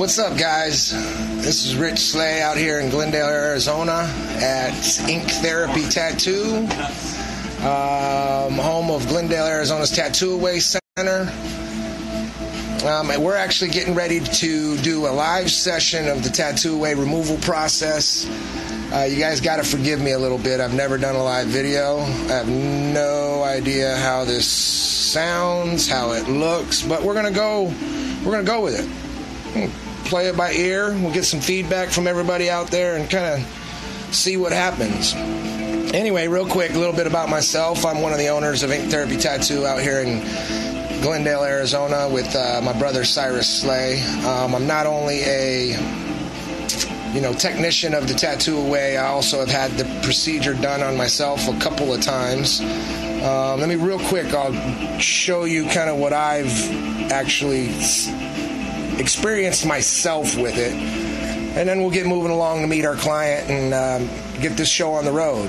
What's up, guys? This is Rich Slay out here in Glendale, Arizona at Ink Therapy Tattoo, home of Glendale, Arizona's Tatt2Away Center. We're actually getting ready to do a live session of the Tatt2Away removal process. You guys got to forgive me a little bit. I've never done a live video. I have no idea how this sounds, how it looks, but we're gonna go with it. We'll play it by ear. We'll get some feedback from everybody out there and kind of see what happens. Anyway, real quick, a little bit about myself. I'm one of the owners of Ink Therapy Tattoo out here in Glendale, Arizona with my brother Cyrus Slay. I'm not only a technician of the Tatt2Away, I also have had the procedure done on myself a couple of times. Let me real quick, I'll show you kind of what I've actually experienced myself with it, and then we'll get moving along to meet our client and get this show on the road.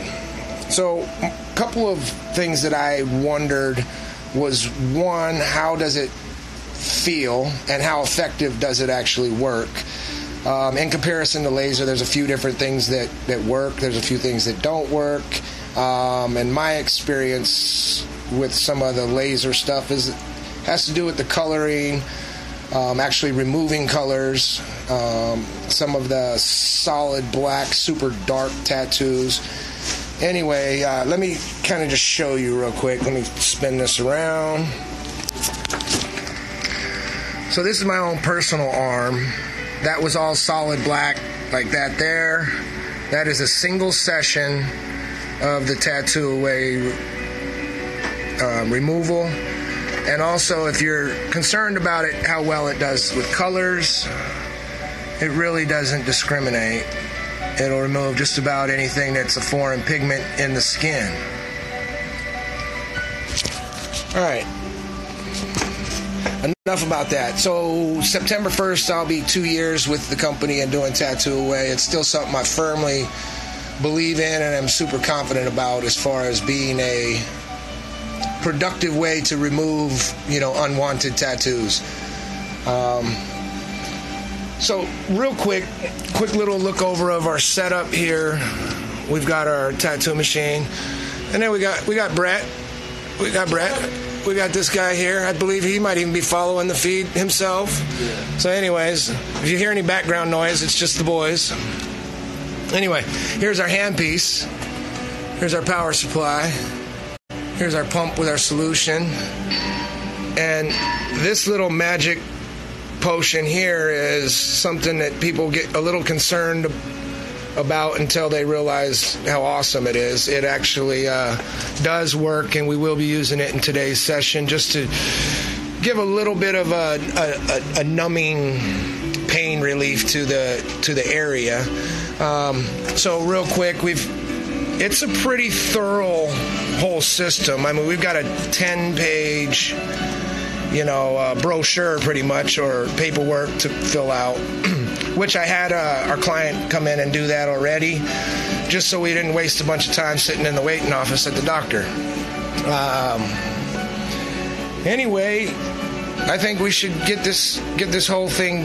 So a couple of things that I wondered was, one, how does it feel and how effective does it actually work? In comparison to laser, there's a few different things that work. There's a few things that don't work. And my experience with some of the laser stuff has to do with the coloring, actually removing colors, some of the solid black, super dark tattoos. Anyway, let me kind of just show you real quick. Let me spin this around. So this is my own personal arm. That was all solid black like that there. That is a single session of the Tatt2Away removal. And also, if you're concerned about it, how well it does with colors, it really doesn't discriminate. It'll remove just about anything that's a foreign pigment in the skin. All right. Enough about that. So September 1st, I'll be 2 years with the company and doing Tatt2Away. It's still something I firmly believe in and I'm super confident about as far as being a productive way to remove, unwanted tattoos. So real quick little look over of our setup here. We've got our tattoo machine, and then we got Brett. We got this guy here. I believe he might even be following the feed himself. Yeah. So anyways, if you hear any background noise, it's just the boys. Anyway, here's our handpiece. Here's our power supply. Here's our pump with our solution. And this little magic potion here is something that people get a little concerned about until they realize how awesome it is. It actually does work, and we will be using it in today's session just to give a little bit of a numbing pain relief to the area. So real quick, it's a pretty thorough whole system. I mean, we've got a 10-page brochure pretty much, or paperwork to fill out, which I had our client come in and do that already, just so we didn't waste a bunch of time sitting in the waiting office at the doctor. Anyway, I think we should get this whole thing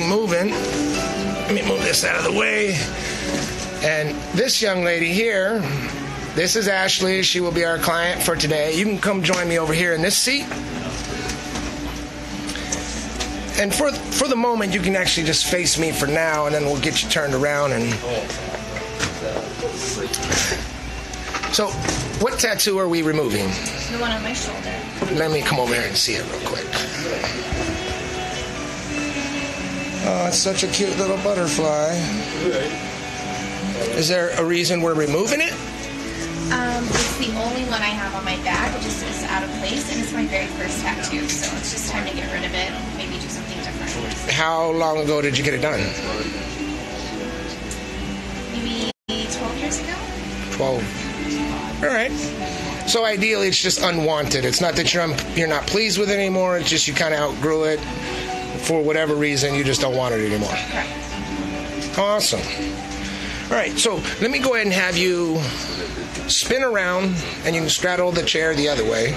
moving. Let me move this out of the way. And this young lady here, this is Ashley. She will be our client for today. You can come join me over here in this seat. And for the moment, you can actually just face me for now, and then we'll get you turned around. And so, what tattoo are we removing? The one on my shoulder. Let me come over here and see it real quick. Oh, it's such a cute little butterfly. Is there a reason we're removing it? It's the only one I have on my back. It just is out of place, and it's my very first tattoo, so it's just time to get rid of it, maybe do something different. How long ago did you get it done? Maybe 12 years ago. 12. All right. So ideally, it's just unwanted. It's not that you're not pleased with it anymore. It's just you kind of outgrew it. For whatever reason, you just don't want it anymore. Correct. Awesome. All right, so let me go ahead and have you spin around, and you can straddle the chair the other way.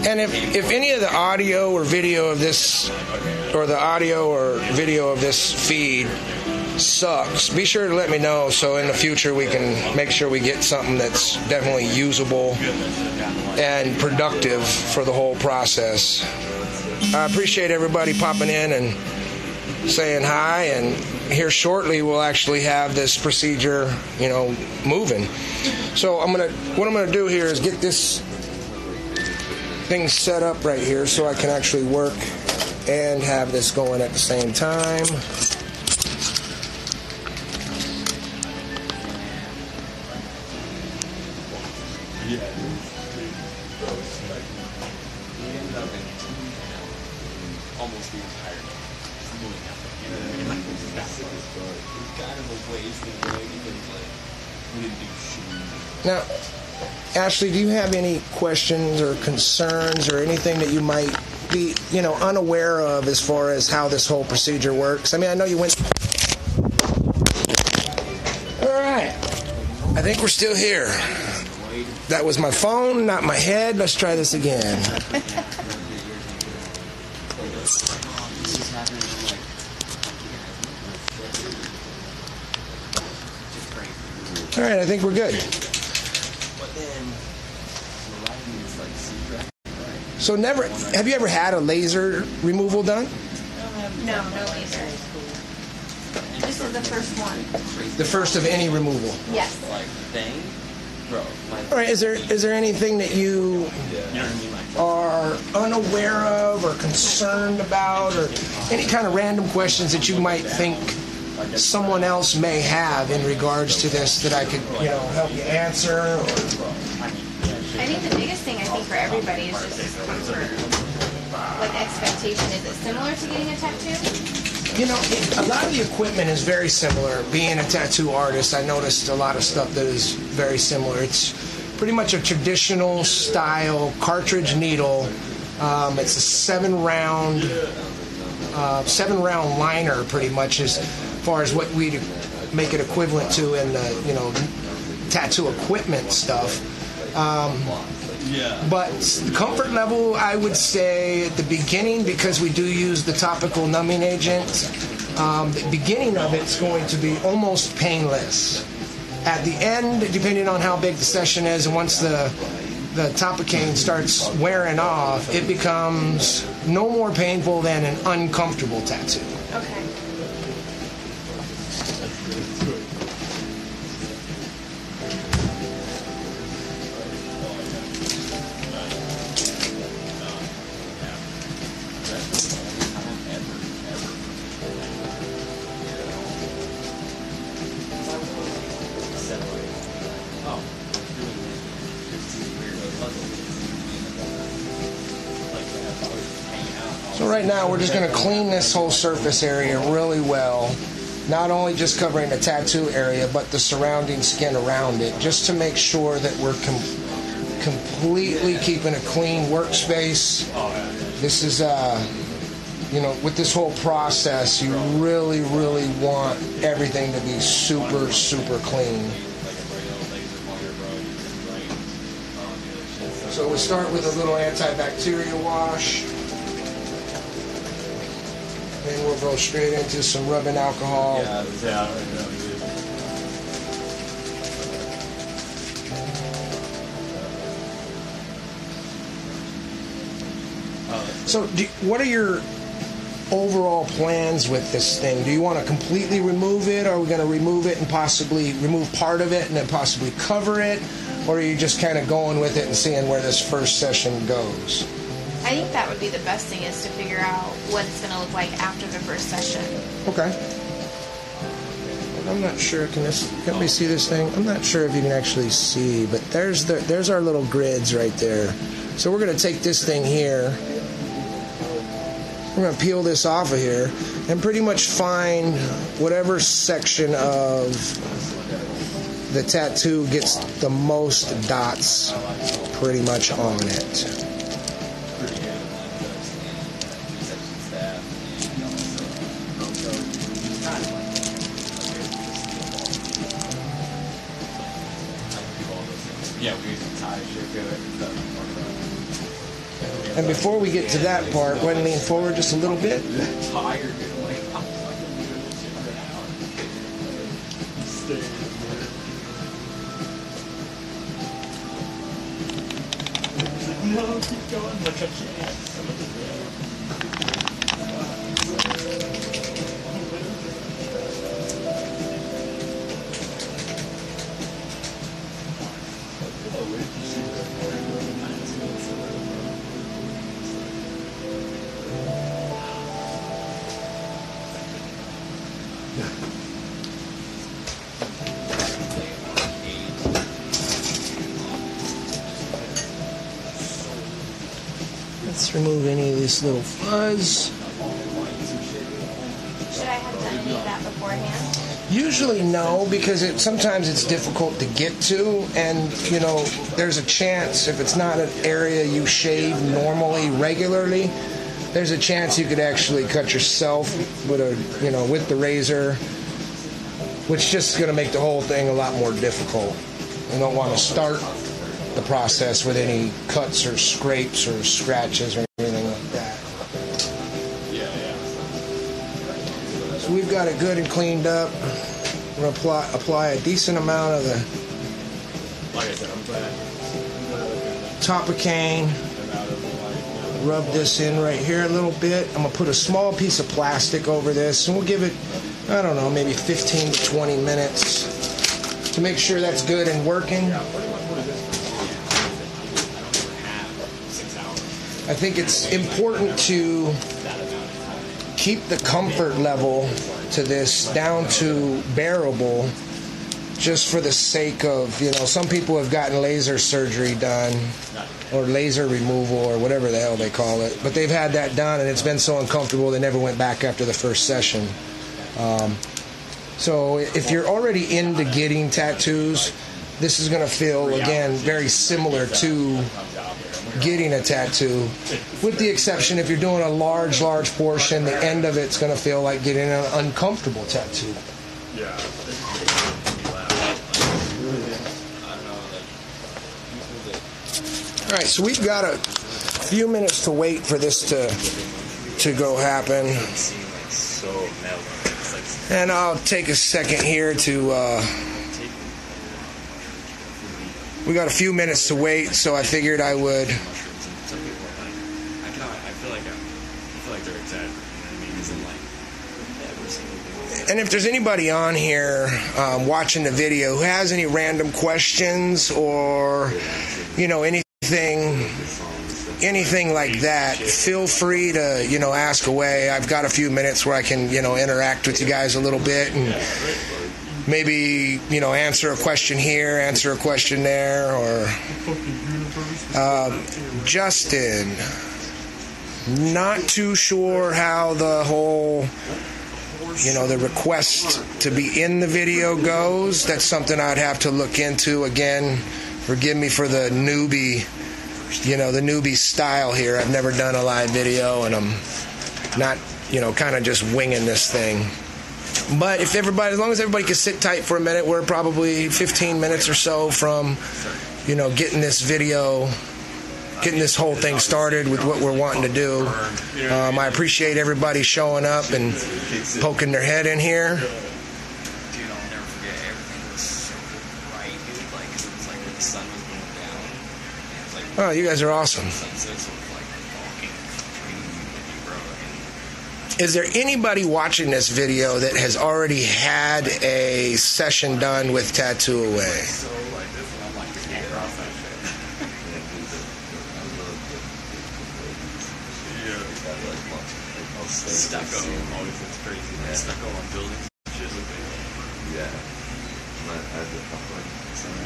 And if any of the audio or video of this, or the audio or video of this feed sucks, be sure to let me know so in the future we can make sure we get something that's definitely usable and productive for the whole process. I appreciate everybody popping in and saying hi, and here shortly we'll actually have this procedure, moving. So what I'm gonna do here is get this thing set up right here so I can actually work and have this going at the same time. Now, Ashley, do you have any questions or concerns or anything that you might be, unaware of as far as how this whole procedure works? I mean, I know you went... All right. I think we're still here. That was my phone, not my head. Let's try this again. All right, I think we're good. So have you ever had a laser removal done? No laser. This is the first one. The first of any removal? Yes. All right, is there anything that you are unaware of or concerned about, or any kind of random questions that you might think someone else may have in regards to this that I could, help you answer? I think the biggest thing for everybody is just this comfort. Like expectation. Is it similar to getting a tattoo? A lot of the equipment is very similar. Being a tattoo artist, I noticed a lot of stuff that is very similar. It's pretty much a traditional style cartridge needle. It's a seven round liner, pretty much, as far as what we make it equivalent to in the tattoo equipment stuff. But the comfort level, I would say at the beginning, because we do use the topical numbing agent, the beginning of it's going to be almost painless. At the end, depending on how big the session is, and once the topicaine starts wearing off, it becomes no more painful than an uncomfortable tattoo. Okay. So right now we're just going to clean this whole surface area really well, not only just covering the tattoo area but the surrounding skin around it, just to make sure that we're completely keeping a clean workspace. This is with this whole process, you really want everything to be super clean. So we start with a little antibacterial wash. Then we'll go straight into some rubbing alcohol. So what are your overall plans with this thing? Do you want to completely remove it? Are we going to remove it and possibly remove part of it and then possibly cover it? Or are you just kind of going with it and seeing where this first session goes? I think that would be the best thing, is to figure out what it's going to look like after the first session. Okay. I'm not sure. Can we see this thing? I'm not sure if you can actually see, but there's our little grids right there. So we're going to take this thing here. We're going to peel this off of here and pretty much find whatever section of the tattoo gets the most dots pretty much on it. And before we get to that part, go ahead and lean forward just a little bit. No, keep going. Look at you. Let's remove any of this little fuzz. Should I have done any of that beforehand? Usually no, because sometimes it's difficult to get to, and you know, there's a chance if it's not an area you shave normally, regularly, there's a chance you could actually cut yourself with with the razor, which is just going to make the whole thing a lot more difficult. You don't want to start the process with any cuts or scrapes or scratches or anything like that. So we've got it good and cleaned up. We're going to apply a decent amount of the Tatt2Away. Rub this in right here a little bit. I'm going to put a small piece of plastic over this, and we'll give it, I don't know, maybe 15 to 20 minutes to make sure that's good and working. I think it's important to keep the comfort level to this down to bearable, just for the sake of, some people have gotten laser surgery done or laser removal or whatever the hell they call it, but they've had that done and it's been so uncomfortable they never went back after the first session. So if you're already into getting tattoos, this is going to feel, again, very similar to getting a tattoo, with the exception if you're doing a large portion, the end of it's going to feel like getting an uncomfortable tattoo. All right, so we've got a few minutes to wait for this to go happen. And I'll take a second here to... we got a few minutes to wait, so I figured I would... And if there's anybody on here watching the video who has any random questions or, anything like that, feel free to, ask away. I've got a few minutes where I can, interact with you guys a little bit and maybe, answer a question here, answer a question there, or Justin, not too sure how the whole, the request to be in the video goes. That's something I'd have to look into. Again, forgive me for the newbie, the newbie style here. I've never done a live video, and I'm not, kind of just winging this thing. But as long as everybody can sit tight for a minute, we're probably 15 minutes or so from, getting this whole thing started with what we're wanting to do. I appreciate everybody showing up and poking their head in here. Oh, you guys are awesome. Is there anybody watching this video that has already had a session done with Tatt2Away? Stucco always looks crazy. Stucco on buildings and shit. Yeah.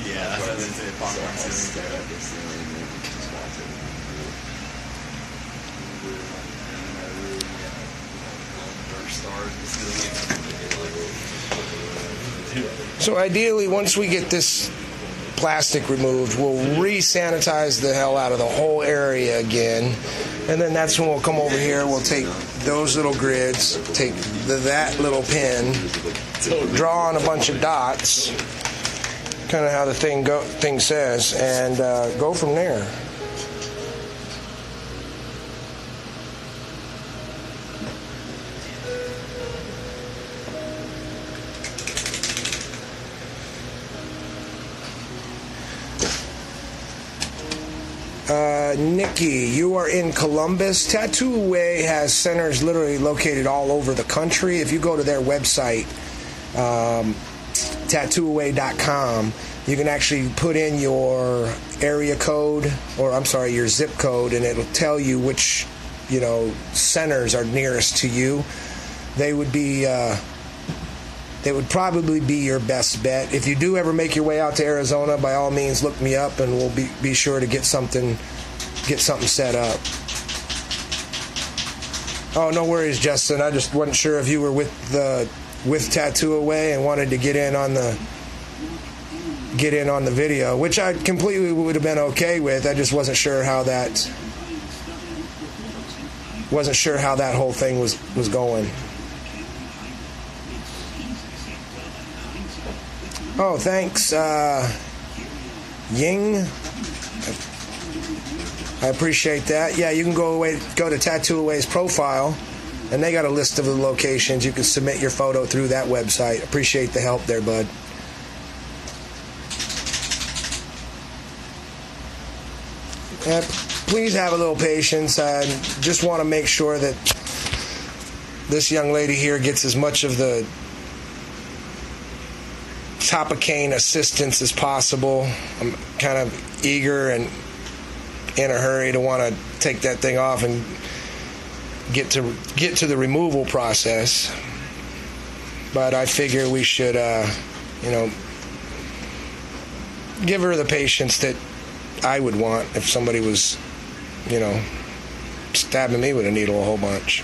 Yeah, that's what I say. Popcorn ceiling. So ideally, once we get this plastic removed, we'll re-sanitize the hell out of the whole area again, and then that's when we'll come over here. We'll take those little grids, take that little pin, draw on a bunch of dots, kind of how the thing says, and go from there. Nikki, you are in Columbus. Tatt2Away has centers literally located all over the country. If you go to their website, Tatt2Away.com, you can actually put in your area code, or I'm sorry, your zip code, and it'll tell you which, centers are nearest to you. They would probably be your best bet. If you do ever make your way out to Arizona, by all means, look me up, and we'll be sure to get something set up. Oh, no worries, Justin. I just wasn't sure if you were with Tatt2Away and wanted to get in on the video, which I completely would have been okay with. I just wasn't sure how that whole thing was going. Oh, thanks, Ying. I appreciate that. Yeah, you can go to Tatt2Away's profile, and they got a list of the locations. You can submit your photo through that website. Appreciate the help there, bud. Please have a little patience. I just want to make sure that this young lady here gets as much of the top-of-cane assistance as possible. I'm kind of eager and in a hurry to want to take that thing off and get to the removal process. But I figure we should, give her the patience that I would want if somebody was, stabbing me with a needle a whole bunch.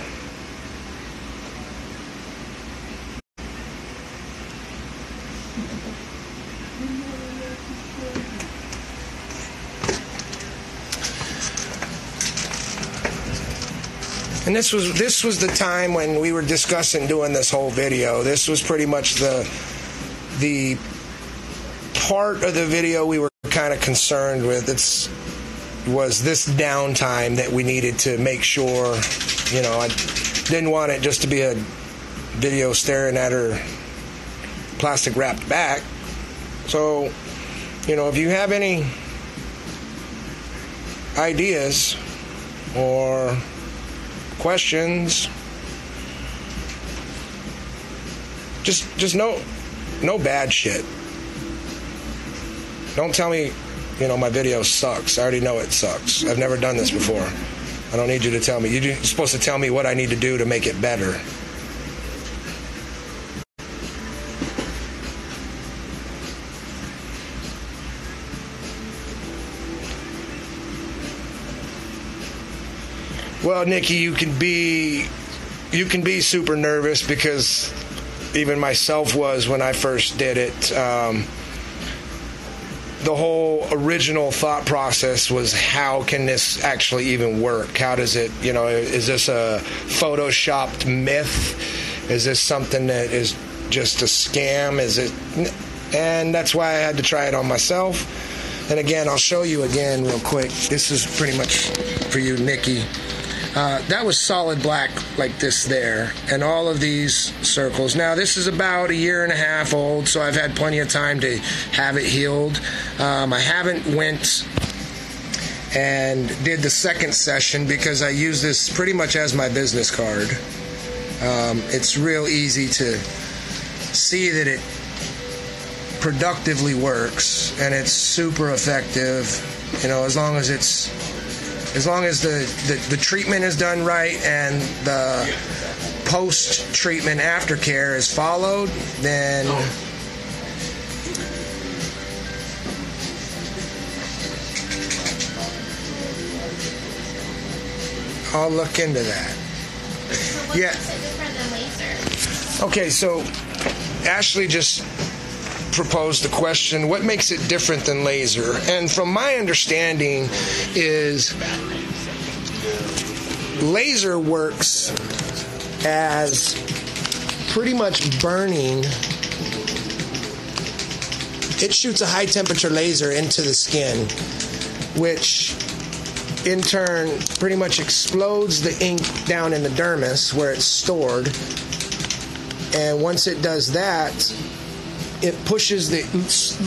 And this was the time when we were discussing doing this whole video. This was pretty much the part of the video we were kind of concerned with. Was this downtime that we needed to make sure, I didn't want it just to be a video staring at her plastic wrapped back. So, if you have any ideas or questions, just no bad shit. Don't tell me, my video sucks. I already know it sucks. I've never done this before. I don't need you to tell me. You're supposed to tell me what I need to do to make it better. Well, Nikki, you can be super nervous, because even myself was when I first did it. The whole original thought process was, how can this actually even work? How does it, is this a photoshopped myth? Is this something that is just a scam? And that's why I had to try it on myself. And again, I'll show you again real quick. This is pretty much for you, Nikki. That was solid black like this there, and all of these circles. Now, this is about 1.5 years old, so I've had plenty of time to have it healed. I haven't went and did the second session because I use this pretty much as my business card. It's real easy to see that it productively works, and it's super effective, as long as the treatment is done right and the post-treatment aftercare is followed, then I'll look into that. So what makes it different than laser? Okay, so Ashley just proposed the question, what makes it different than laser? And from my understanding is laser works as pretty much burning. It shoots a high temperature laser into the skin, which in turn pretty much explodes the ink down in the dermis where it's stored. And once it does that, it pushes the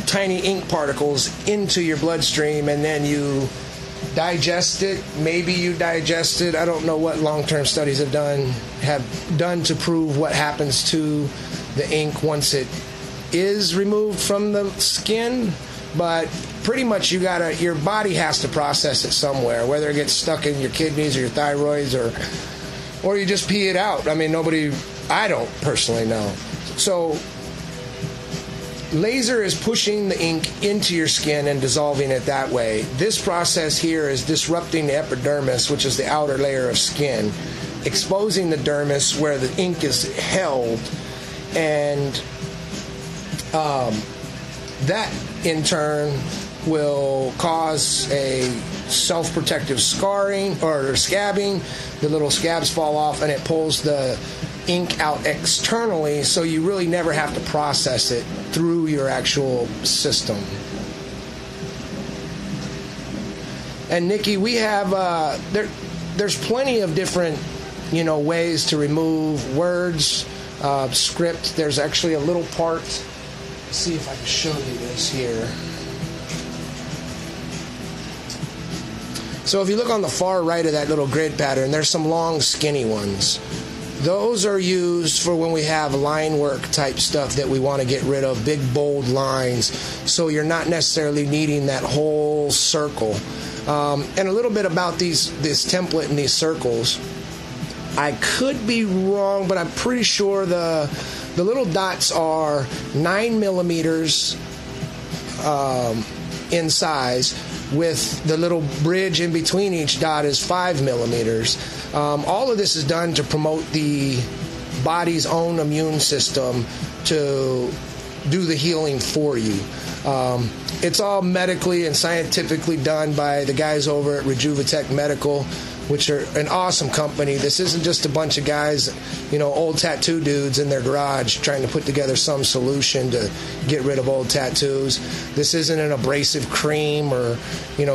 tiny ink particles into your bloodstream, and then you digest it. Maybe you digest it. I don't know what long-term studies have done to prove what happens to the ink once it is removed from the skin, but pretty much your body has to process it somewhere, whether it gets stuck in your kidneys or your thyroids or you just pee it out. I mean, I don't personally know. So laser is pushing the ink into your skin and dissolving it that way. This process here is disrupting the epidermis, which is the outer layer of skin, exposing the dermis where the ink is held, and that in turn will cause a self-protective scarring or scabbing. The little scabs fall off and it pulls the ink out externally, so you really never have to process it through your actual system. And Nikki, we have there's plenty of different ways to remove words, script. There's actually a little part. Let's see if I can show you this here. So if you look on the far right of that little grid pattern, there's some long skinny ones. Those are used for when we have line work type stuff that we want to get rid of, big bold lines, so you're not necessarily needing that whole circle. And a little bit about this template and these circles. I could be wrong, but I'm pretty sure the little dots are 9 millimeters in size, with the little bridge in between each dot is 5 millimeters. All of this is done to promote the body's own immune system to do the healing for you. It's all medically and scientifically done by the guys over at Rejuvatech Medical, which are an awesome company. This isn't just a bunch of guys, old tattoo dudes in their garage trying to put together some solution to get rid of old tattoos. This isn't an abrasive cream or,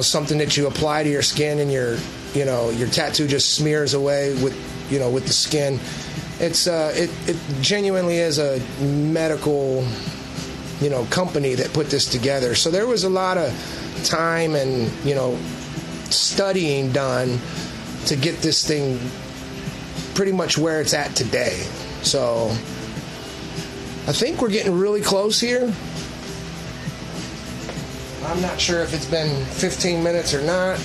something that you apply to your skin and your tattoo just smears away with the skin. It genuinely is a medical, company that put this together. So there was a lot of time and, studying done to get this thing pretty much where it's at today. So I think we're getting really close here. I'm not sure if it's been 15 minutes or not.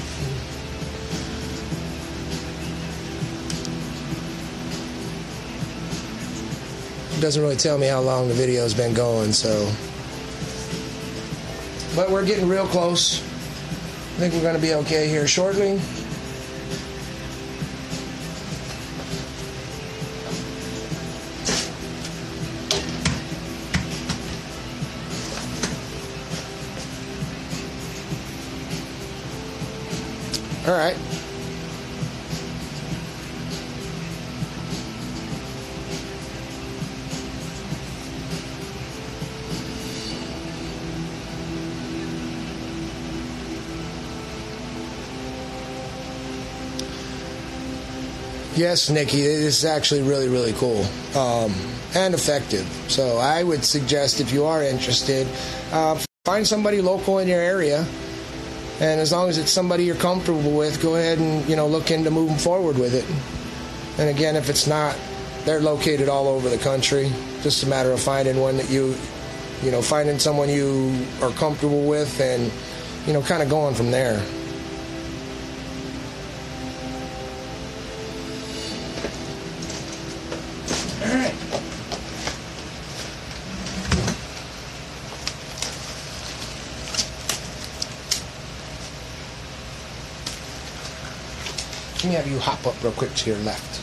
It doesn't really tell me how long the video's been going, so. But we're getting real close. I think we're going to be okay here shortly. All right. Yes, Nikki, it is actually really, really cool and effective. So I would suggest, if you are interested, find somebody local in your area. And as long as it's somebody you're comfortable with, go ahead and, look into moving forward with it. And again, if it's not, they're located all over the country. Just a matter of finding one that finding someone you are comfortable with and, kind of going from there. All right. Let me have you hop up real quick to your left.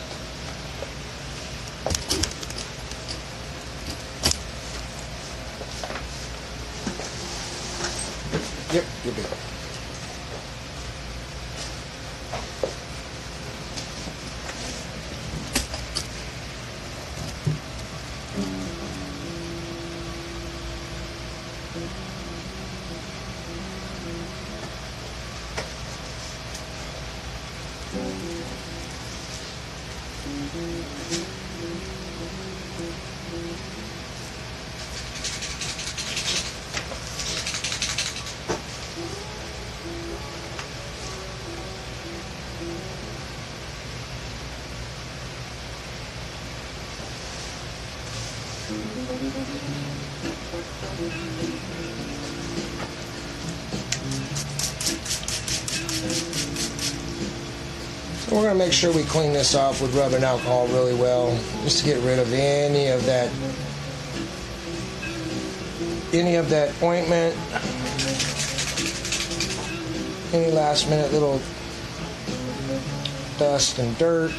Yep, you're good. So we're going to make sure we clean this off with rubbing alcohol really well, just to get rid of any of that ointment, any last minute little dust and dirt.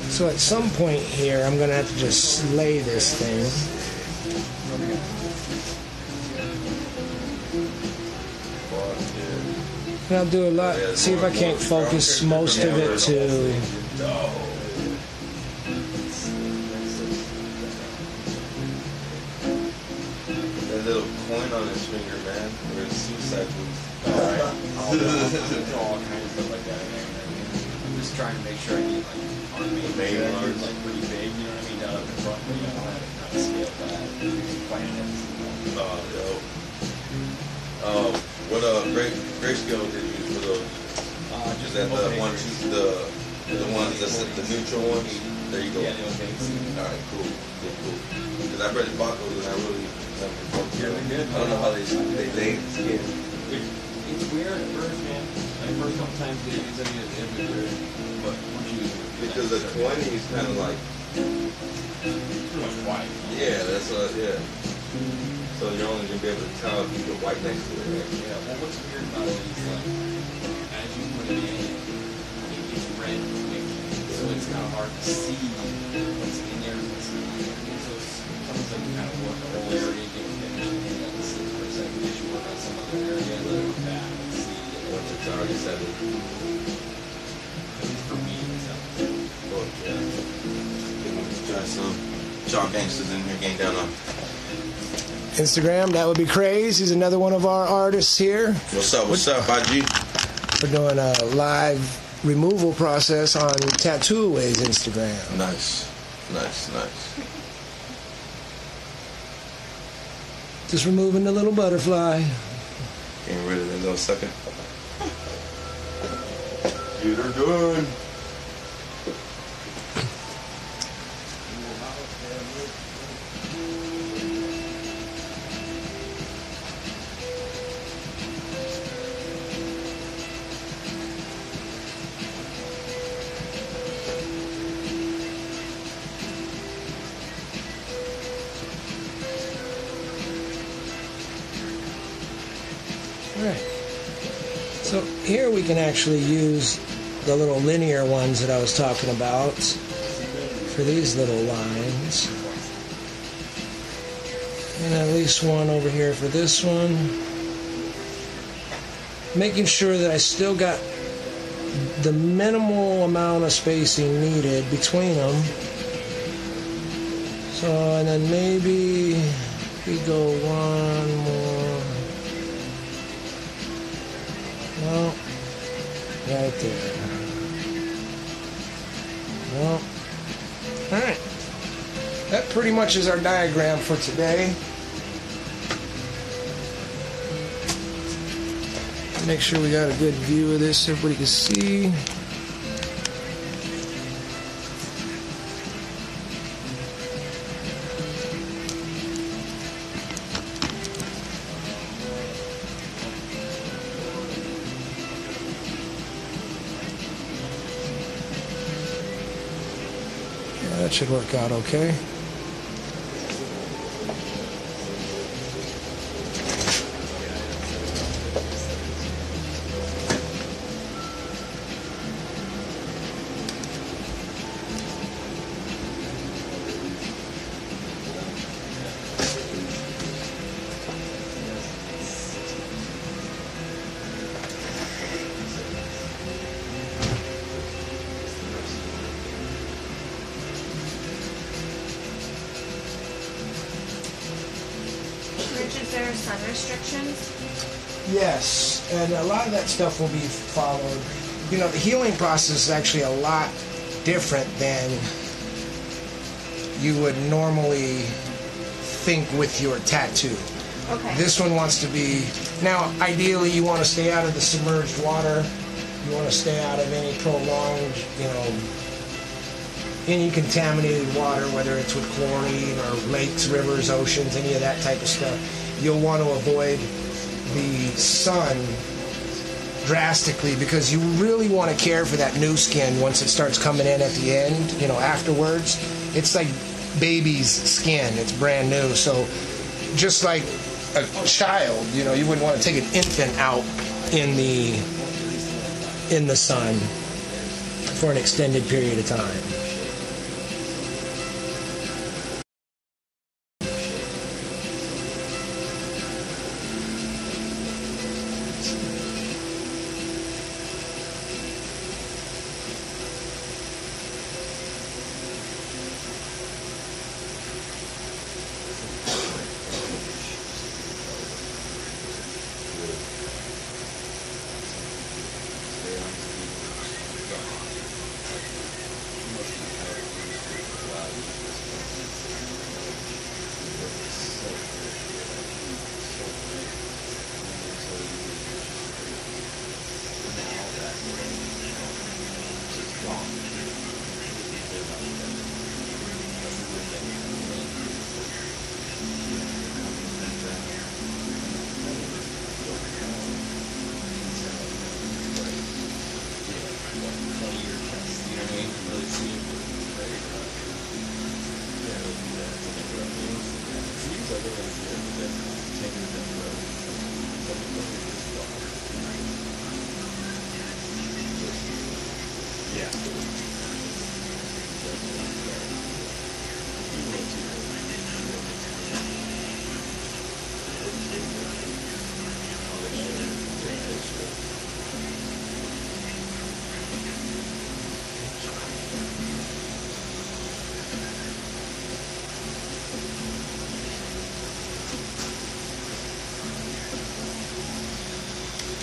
So at some point here, I'm going to have to just slay this thing. And I'll do a lot, see if I can't focus most of it to... That little coin on his finger, man, where it's suicide boots. Alright. All kinds of stuff like that in there. I'm just trying to make sure I get like our main ones like pretty big, you know what I mean, down up in front, but you know, I have to kind of scale that. Plan it. What grayscale did you use for those? Just that the ones, the ones that's the neutral ones? There you go. Yeah, the okay. Alright, cool. Because I read the bought those and I really Yeah, they're good. I don't know how they lay the skin. It's weird at first, man. Like first couple times they use them, it's weird. But once you use it, Because the 20 is kind of like, pretty much white. yeah, that's what, yeah. So you're only going to be able to tell if you put white next to it, right? Yeah, well what's weird about it is like, as you put it in, it gets red quick. So it's kind of hard to see what's in there and what's not in there. So sometimes like you kind of work on the whole area, get finished, and then sit for a second, as you work on some other area, let it come back and see. Once it's already settled. At least for me, it's not. Oh, yeah. Let's try some Chalk Gangsters in here, gang down on. Instagram, that would be crazy. He's another one of our artists here. What's up, IG? We're doing a live removal process on Tatt2Away's Instagram. Nice. Just removing the little butterfly. Getting rid of that little sucker. Get her done. Alright. So here we can actually use the little linear ones that I was talking about for these little lines. And at least one over here for this one. Making sure that I still got the minimal amount of spacing needed between them. So, and then maybe we go one more. No, right there. No. Alright. That pretty much is our diagram for today. Make sure we got a good view of this so everybody can see. Yeah, that should work out okay. there sun restrictions? Yes, and a lot of that stuff will be followed. You know, the healing process is actually a lot different than you would normally think with your tattoo. Okay. This one wants to be, now ideally you want to stay out of the submerged water. You want to stay out of any prolonged, you know, any contaminated water, whether it's with chlorine or lakes, rivers, oceans, any of that type of stuff. You'll want to avoid the sun drastically because you really want to care for that new skin once it starts coming in at the end, you know, afterwards. It's like baby's skin. It's brand new. So just like a child, you know, you wouldn't want to take an infant out in the sun for an extended period of time.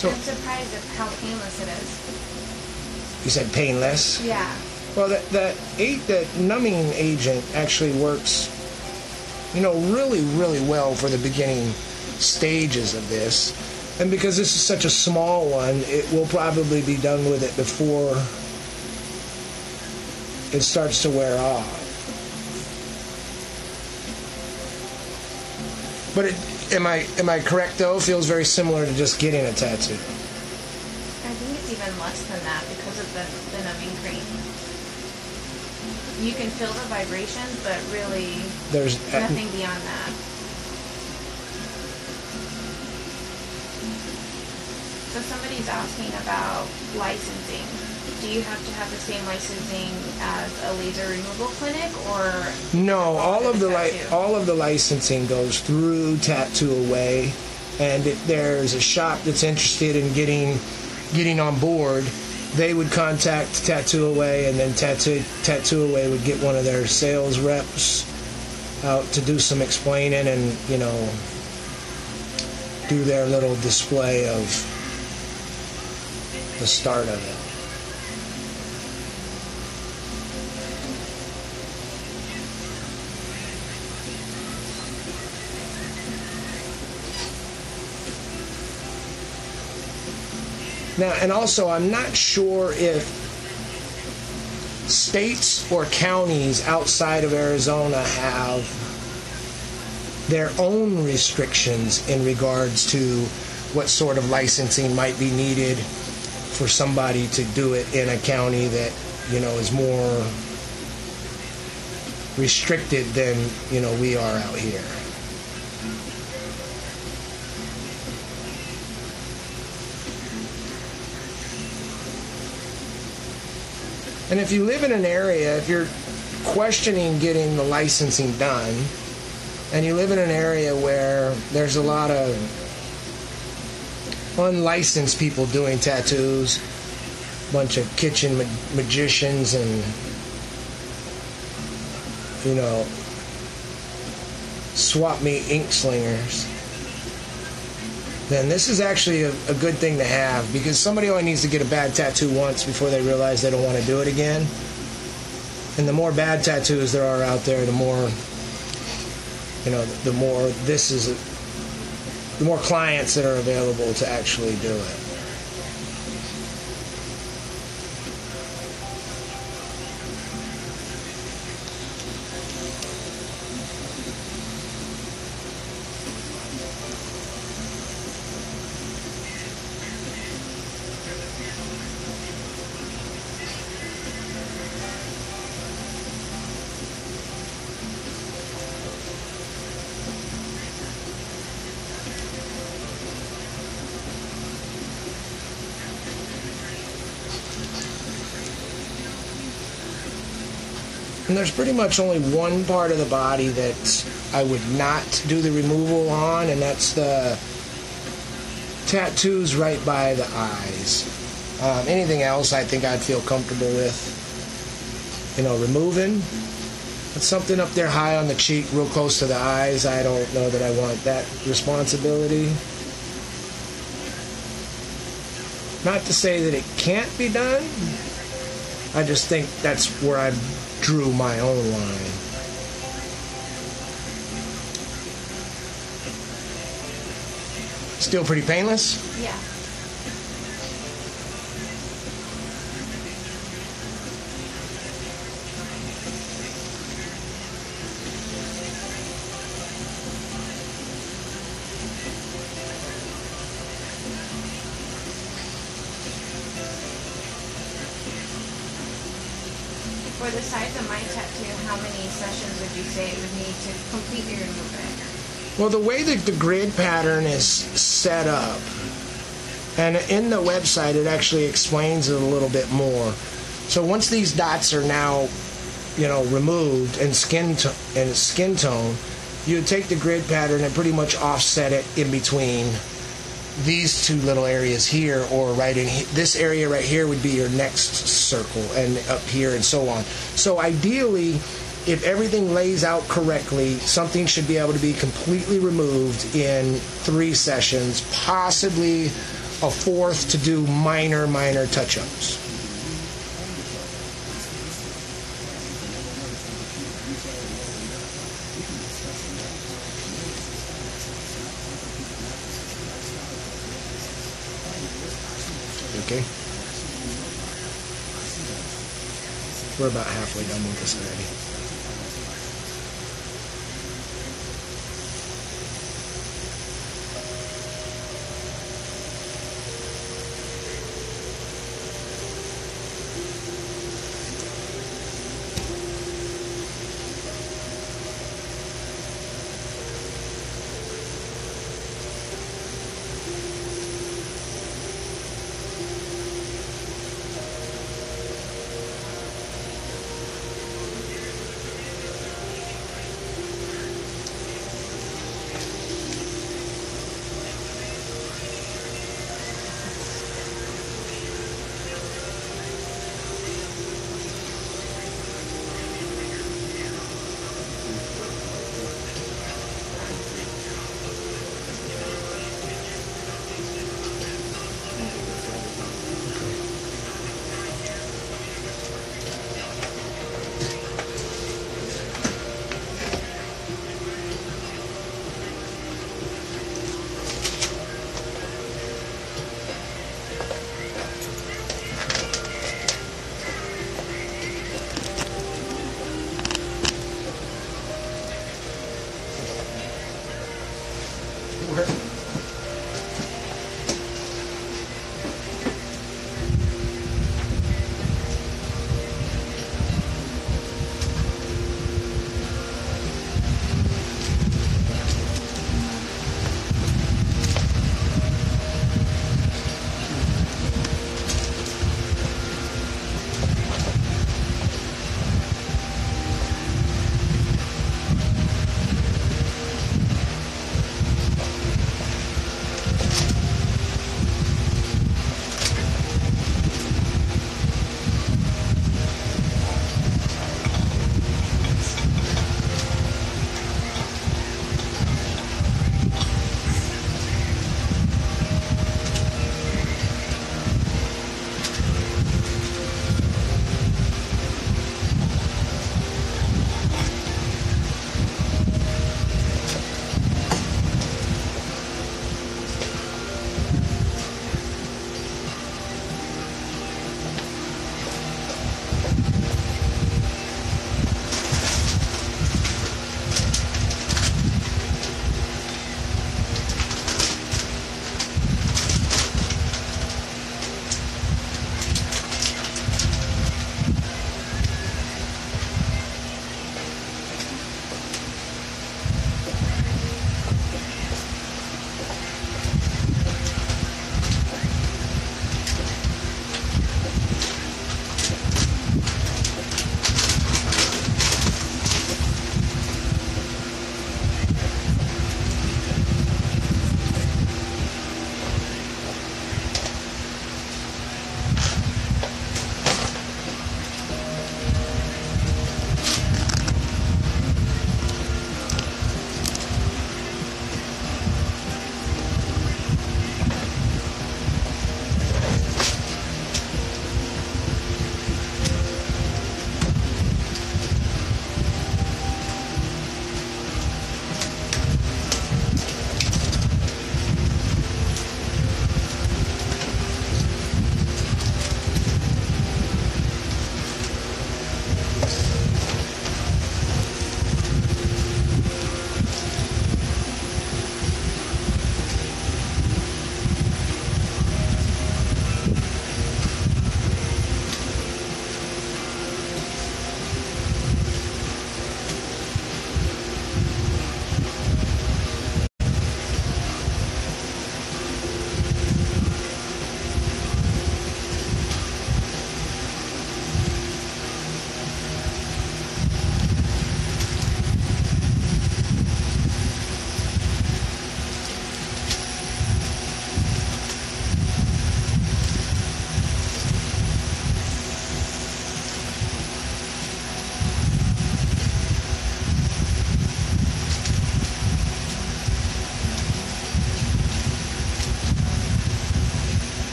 So, I'm surprised at how painless it is. you said painless? Yeah. Well, that numbing agent actually works, you know, really, really well for the beginning stages of this. And because this is such a small one, it will probably be done with it before it starts to wear off. But am I correct though? It feels very similar to just getting a tattoo. I think it's even less than that because of the numbing cream. You can feel the vibrations, but really There's nothing beyond that. So somebody's asking about licensing. Do you have to have the same licensing as a laser removal clinic, or no? All of tattoo? the licensing goes through Tatt2Away, and if there's a shop that's interested in getting on board, they would contact Tatt2Away, and then Tatt2Away would get one of their sales reps out to do some explaining and, you know, do their little display of the start of it. Now, and also, I'm not sure if states or counties outside of Arizona have their own restrictions in regards to what sort of licensing might be needed for somebody to do it in a county that, you know, is more restricted than, you know, we are out here. And if you live in an area, if you're questioning getting the licensing done, and you live in an area where there's a lot of unlicensed people doing tattoos, a bunch of kitchen magicians and, you know, swap meet ink slingers, then this is actually a good thing to have, because somebody only needs to get a bad tattoo once before they realize they don't want to do it again. And the more bad tattoos there are out there, the more, the more clients that are available to actually do it. And there's pretty much only one part of the body that I would not do the removal on, and that's the tattoos right by the eyes. Anything else I think I'd feel comfortable with, removing. But something up there high on the cheek, real close to the eyes, I don't know that I want that responsibility. Not to say that it can't be done. I just think that's where I drew my own line. Still pretty painless? Yeah. For the size of my tattoo, how many sessions would you say it would need to completely remove it? Well, the way that the grid pattern is set up, and in the website it actually explains it a little bit more. So once these dots are now, removed and skin tone, you would take the grid pattern and pretty much offset it in between these two little areas here, or right in this area right here would be your next circle, and up here and so on. So ideally, if everything lays out correctly, something should be able to be completely removed in 3 sessions, possibly a 4th to do minor touch-ups. Okay. We're about halfway done with this already.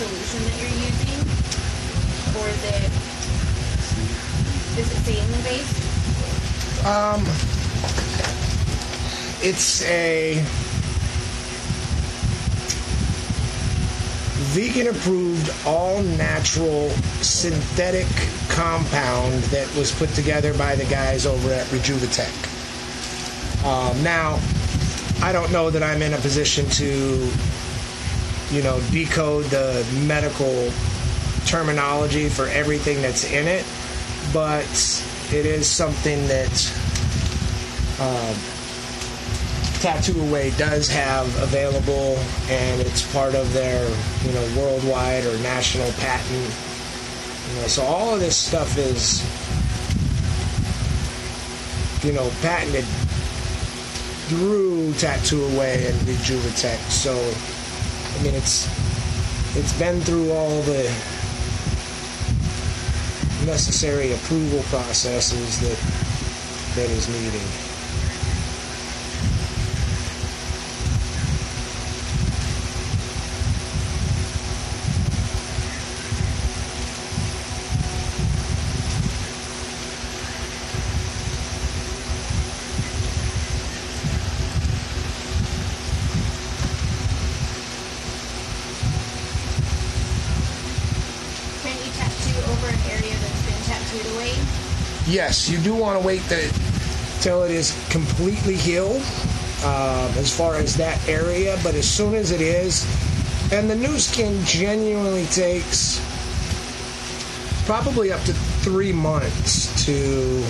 solution that you're using? Or is it saline based? It's a vegan approved, all natural, synthetic compound that was put together by the guys over at Rejuvitech. Now, I don't know that I'm in a position to, decode the medical terminology for everything that's in it, but it is something that Tatt2Away does have available, and it's part of their, worldwide or national patent. So all of this stuff is, patented through Tatt2Away and Rejuvitech. So, it's been through all the necessary approval processes that is needed. Yes, you do want to wait till it is completely healed as far as that area, but as soon as it is, and the new skin genuinely takes probably up to 3 months to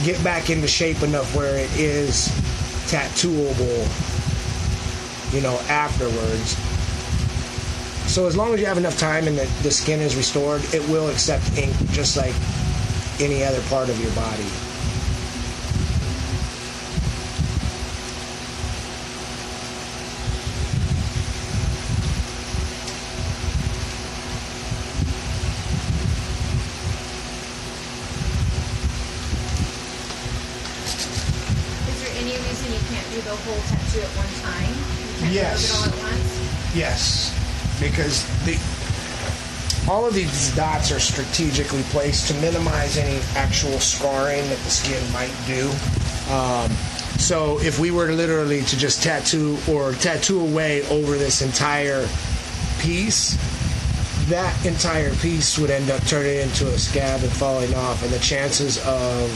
get back into shape enough where it is tattooable, afterwards. So as long as you have enough time and the skin is restored, it will accept ink just like any other part of your body. Is there any reason you can't do the whole tattoo at one time? You can't Yes. do it all at once? Yes, because all of these dots are strategically placed to minimize any actual scarring that the skin might do. So if we were literally to just tattoo away over this entire piece, that entire piece would end up turning into a scab and falling off, and the chances of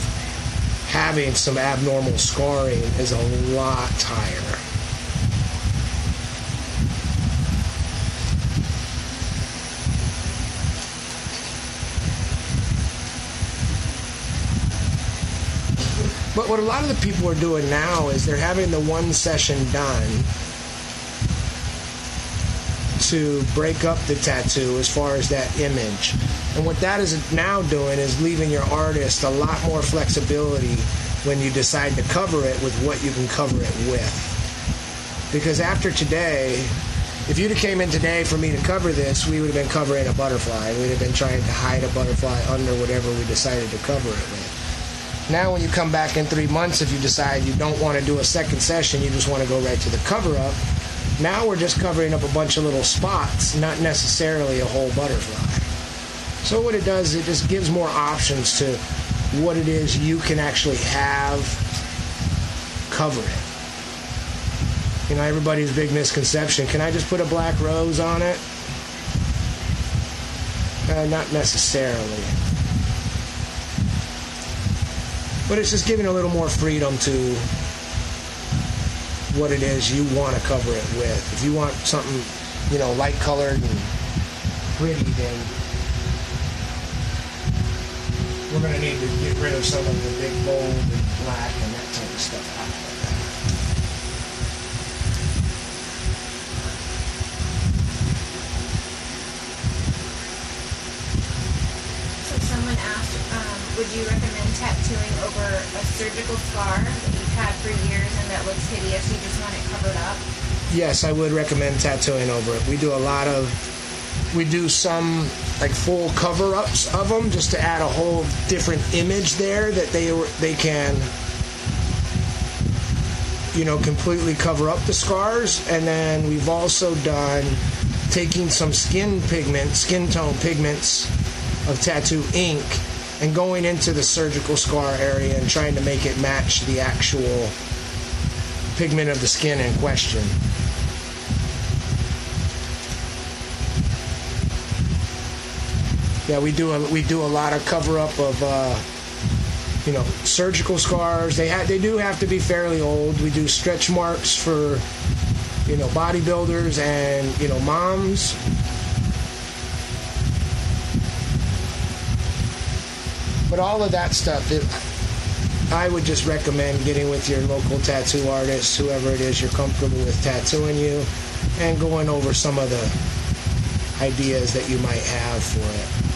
having some abnormal scarring is a lot higher. But what a lot of the people are doing now is they're having the one session done to break up the tattoo as far as that image. And what that is now doing is leaving your artist a lot more flexibility when you decide to cover it with what you can cover it with. Because after today, if you'd have came in today for me to cover this, we would have been covering a butterfly. We'd have been trying to hide a butterfly under whatever we decided to cover it with. Now when you come back in 3 months, if you decide you don't want to do a second session, you just want to go right to the cover-up, now we're just covering up a bunch of little spots, not necessarily a whole butterfly. So what it does, it just gives more options to what it is you can actually have cover it. Everybody's big misconception, can I just put a black rose on it? Not necessarily. But it's just giving a little more freedom to what it is you want to cover it with. If you want something, light colored and pretty, then we're going to need to get rid of some of the big bold and black and that type of stuff out of that. So someone asked, would you recommend tattooing over a surgical scar that you've had for years and that looks hideous? You just want it covered up? Yes, I would recommend tattooing over it. We do some like full cover-ups of them just to add a whole different image there that they can, completely cover up the scars. And then we've also done taking some skin tone pigments of tattoo ink and going into the surgical scar area and trying to make it match the actual pigment of the skin in question. Yeah, we do a lot of cover up of surgical scars. They do have to be fairly old. We do stretch marks for bodybuilders and moms. But all of that stuff, I would just recommend getting with your local tattoo artist, whoever it is you're comfortable with tattooing you, and going over some of the ideas that you might have for it.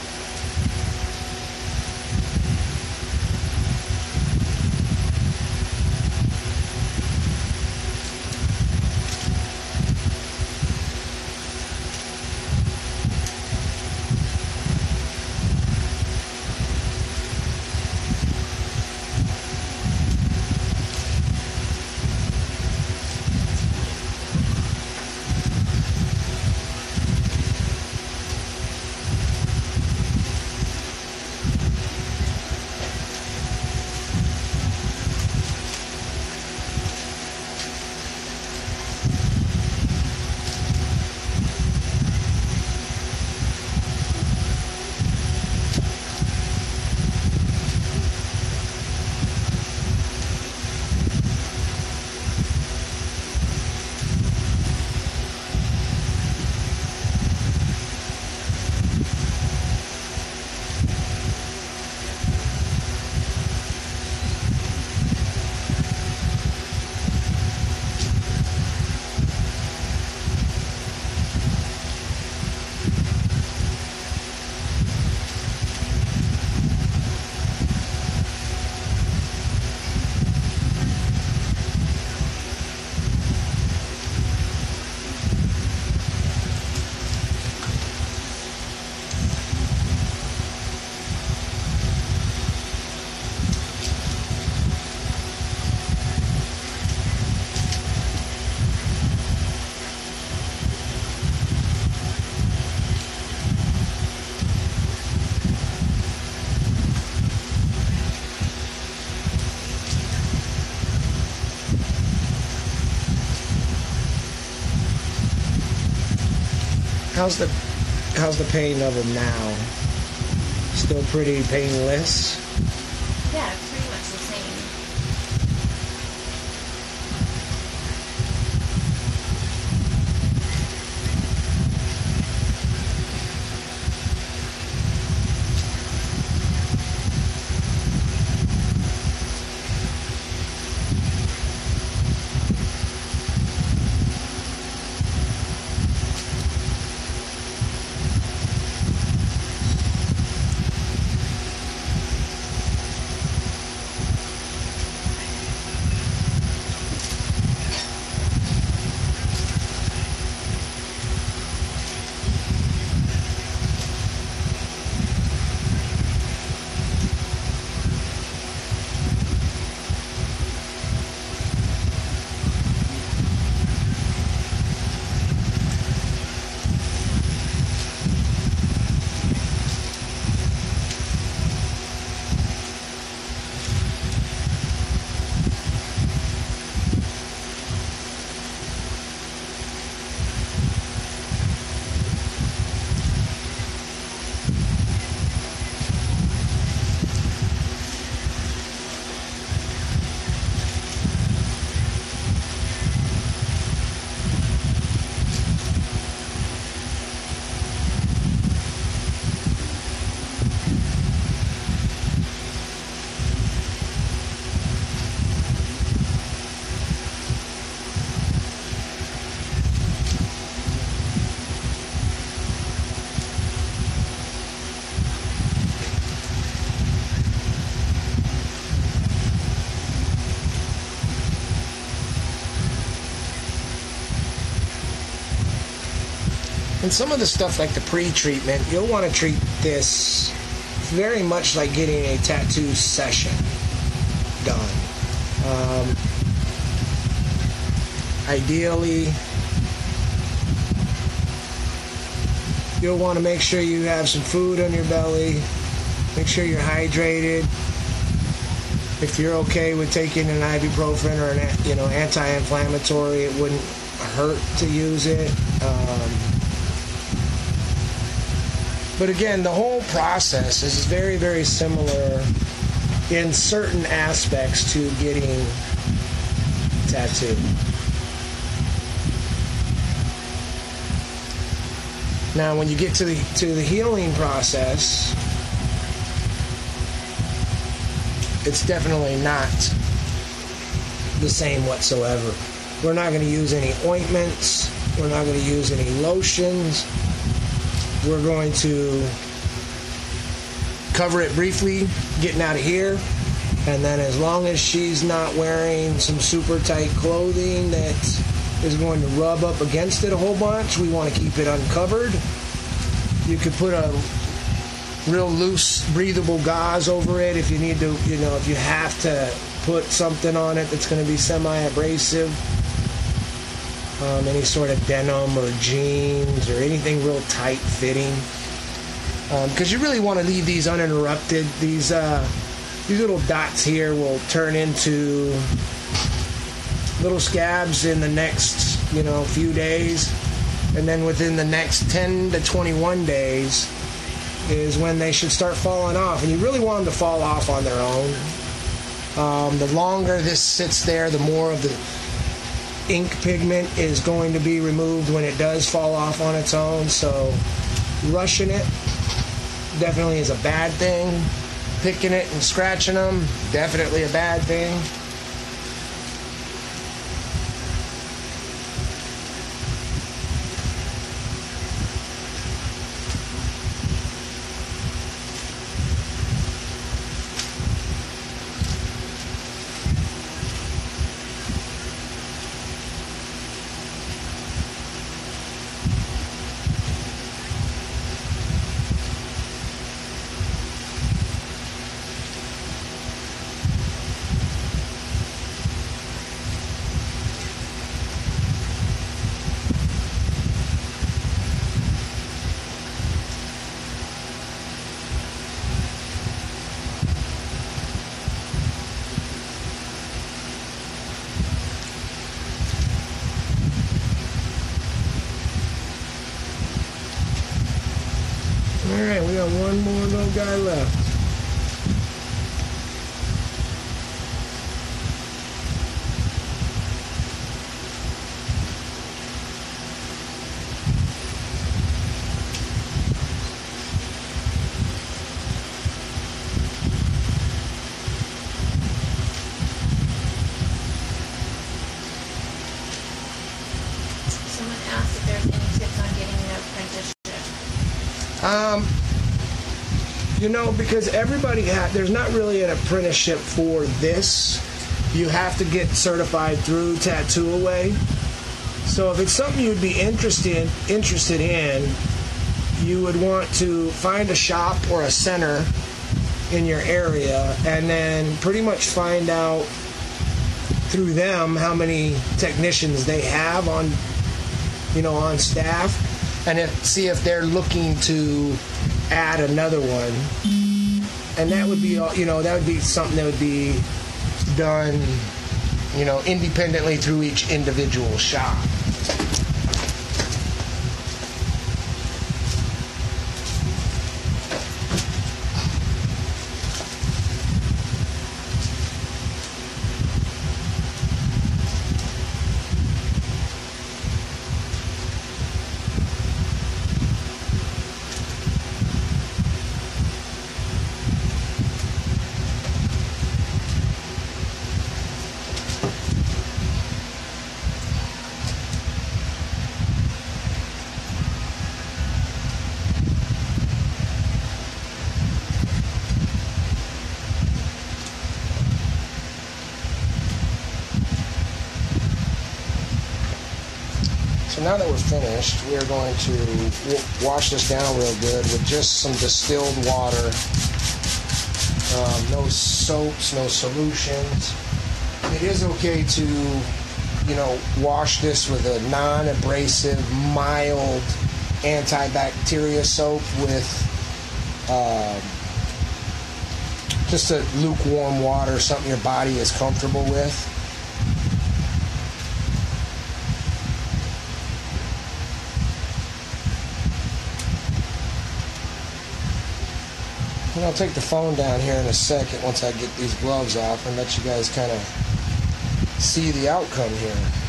How's the pain of them now? Still pretty painless? Yeah, pretty much the same. And some of the stuff like the pre-treatment, you'll want to treat this very much like getting a tattoo session done. Ideally, You'll want to make sure you have some food on your belly. Make sure you're hydrated. If you're okay with taking an ibuprofen or an anti-inflammatory, it wouldn't hurt to use it. But again, the whole process is very, very similar in certain aspects to getting tattooed. Now, when you get to the healing process, it's definitely not the same whatsoever. We're not going to use any ointments. We're not going to use any lotions. We're going to cover it briefly, getting out of here. And then as long as she's not wearing some super tight clothing that is going to rub up against it a whole bunch, we want to keep it uncovered. You could put a real loose, breathable gauze over it if you need to, if you have to put something on it that's going to be semi-abrasive. Any sort of denim or jeans or anything real tight fitting. Because you really want to leave these uninterrupted. These little dots here will turn into little scabs in the next, few days. And then within the next 10 to 21 days is when they should start falling off. And you really want them to fall off on their own. The longer this sits there, the more of the ink pigment is going to be removed when it does fall off on its own. So rushing it definitely is a bad thing. Picking it and scratching them, definitely a bad thing. Alright, we got one more little guy left. Someone asked if there's any tips on getting an apprenticeship. Because there's not really an apprenticeship for this. You have to get certified through Tatt2Away. So if it's something you'd be interested in, you would want to find a shop or a center in your area and then pretty much find out through them how many technicians they have on staff, and see if they're looking to add another one. And that would be, that would be something that would be done, independently through each individual shop. So now that we're finished, we are going to wash this down real good with just some distilled water. No soaps, no solutions. It is okay to, wash this with a non-abrasive, mild antibacteria soap with just a lukewarm water, something your body is comfortable with. And I'll take the phone down here in a second once I get these gloves off and let you guys kind of see the outcome here.